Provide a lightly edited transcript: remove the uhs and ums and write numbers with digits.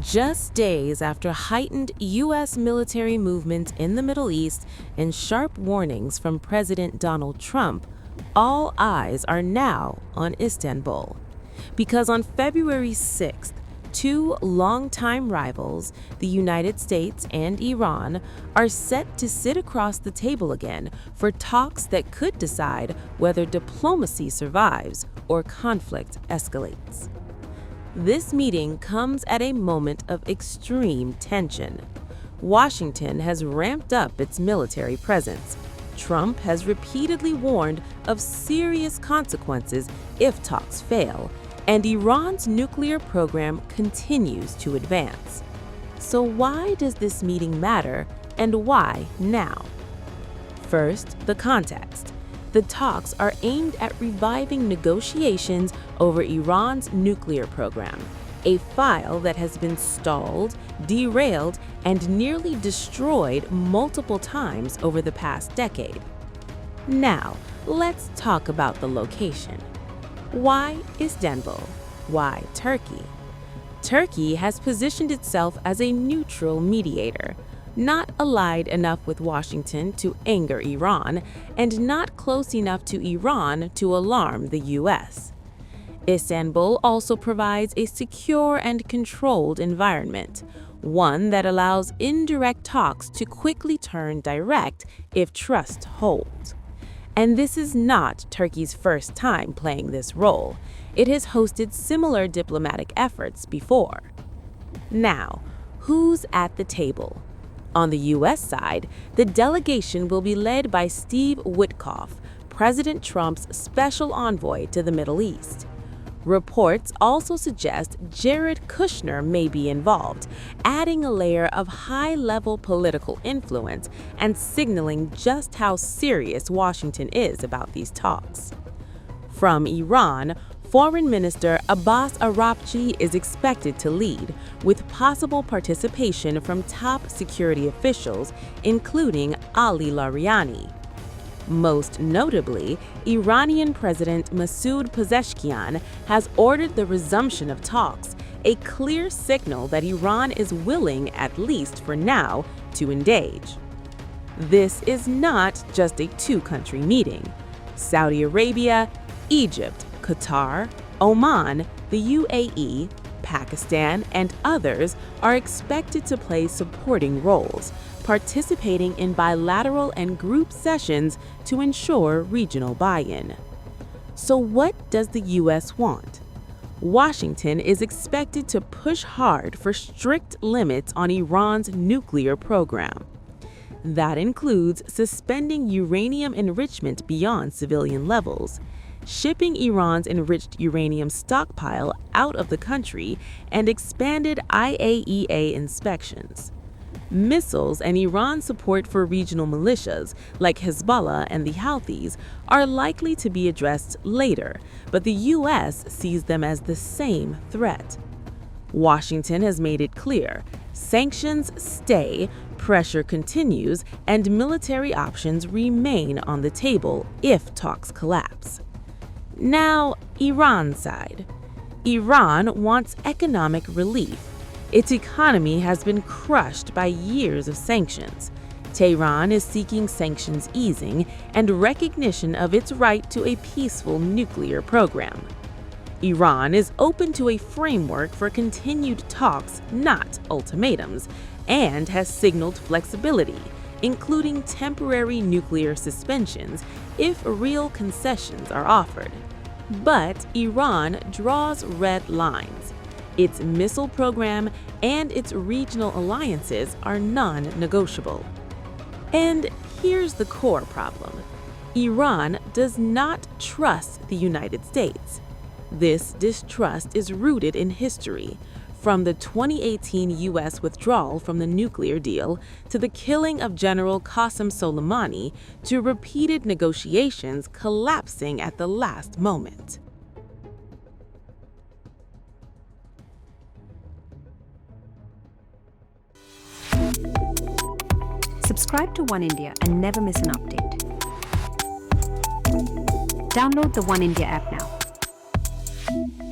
Just days after heightened U.S. military movement in the Middle East and sharp warnings from President Donald Trump, all eyes are now on Istanbul. Because on February 6th, two longtime rivals, the United States and Iran, are set to sit across the table again for talks that could decide whether diplomacy survives or conflict escalates. This meeting comes at a moment of extreme tension. Washington has ramped up its military presence. Trump has repeatedly warned of serious consequences if talks fail, and Iran's nuclear program continues to advance. So why does this meeting matter, and why now? First, the context. The talks are aimed at reviving negotiations over Iran's nuclear program, a file that has been stalled, derailed, and nearly destroyed multiple times over the past decade. Now, let's talk about the location. Why Istanbul? Why Turkey? Turkey has positioned itself as a neutral mediator, not allied enough with Washington to anger Iran, and not close enough to Iran to alarm the U.S. Istanbul also provides a secure and controlled environment, one that allows indirect talks to quickly turn direct if trust holds. And this is not Turkey's first time playing this role. It has hosted similar diplomatic efforts before. Now, who's at the table? On the U.S. side, the delegation will be led by Steve Witkoff, President Trump's special envoy to the Middle East. Reports also suggest Jared Kushner may be involved, adding a layer of high-level political influence and signaling just how serious Washington is about these talks. From Iran, Foreign Minister Abbas Arabchi is expected to lead, with possible participation from top security officials, including Ali Larijani. Most notably, Iranian President Masoud Pezeshkian has ordered the resumption of talks, a clear signal that Iran is willing, at least for now, to engage. This is not just a two-country meeting. Saudi Arabia, Egypt, Qatar, Oman, the UAE, Pakistan, and others are expected to play supporting roles, participating in bilateral and group sessions to ensure regional buy-in. So what does the U.S. want? Washington is expected to push hard for strict limits on Iran's nuclear program. That includes suspending uranium enrichment beyond civilian levels, shipping Iran's enriched uranium stockpile out of the country, and expanded IAEA inspections. Missiles and Iran's support for regional militias like Hezbollah and the Houthis are likely to be addressed later, but the U.S. sees them as the same threat. Washington has made it clear: sanctions stay, pressure continues, and military options remain on the table if talks collapse. Now, Iran's side. Iran wants economic relief. Its economy has been crushed by years of sanctions. Tehran is seeking sanctions easing and recognition of its right to a peaceful nuclear program. Iran is open to a framework for continued talks, not ultimatums, and has signaled flexibility, including temporary nuclear suspensions if real concessions are offered. But Iran draws red lines. Its missile program and its regional alliances are non-negotiable. And here's the core problem. Iran does not trust the United States. This distrust is rooted in history, from the 2018 U.S. withdrawal from the nuclear deal to the killing of General Qasem Soleimani to repeated negotiations collapsing at the last moment. Subscribe to One India and never miss an update. Download the One India app now.